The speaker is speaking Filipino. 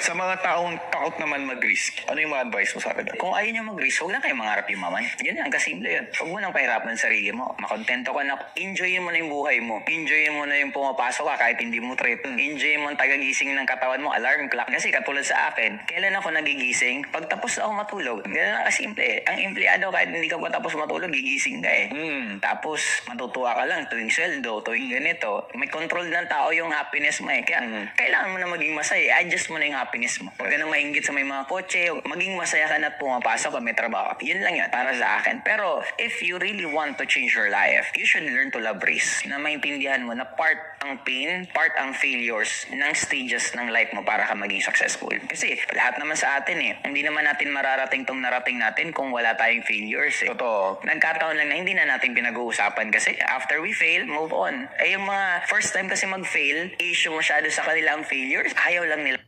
Sa mga taong takot naman mag-risk, ano yung mga advice mo sa akin? Kung ayaw nyo mag-risk, huwag lang kayo mangarap yung maman. Yan lang, kasimple yun. Huwag mo nang pahirapan sa sarili mo. Makontento ka na, enjoyin mo na yung buhay mo. Enjoyin mo na yung pumapasok ka kahit hindi mo trip. Enjoyin mo ang tagagising ng katawan mo, alarm clock. Kasi katulad sa akin, kailan ako nagigising? Pag tapos ako matulog. Ganun lang kasimple. Ang empleyado kahit hindi ka pa tapos matulog, gigising ka eh. Tapos matutuwa ka lang tuwing sweldo, tuwing ganito. May control ng tao yung happiness mo eh. Kaya kailangan mo na maging masaya. Adjust mo na yung happiness mo. Huwag ka na mainggit sa may mga kotse. Maging masaya ka na at pumapasok ka, may trabaho. Yun lang yun para sa akin. Pero if you really want to change your life, you should learn to love risk. Na maintindihan mo na part ang pain, part ang failures ng stages ng life mo para ka maging successful. Kasi lahat naman sa atin eh. Hindi naman natin mararating tong narating natin kung wala tayong failures eh. Totoo. Nagkataon lang na hindi na natin pinag-uusapan kasi after we fail, move on. Eh yung mga first time kasi mag-fail, issue masyado sa kanila ang failures. Ayaw lang nila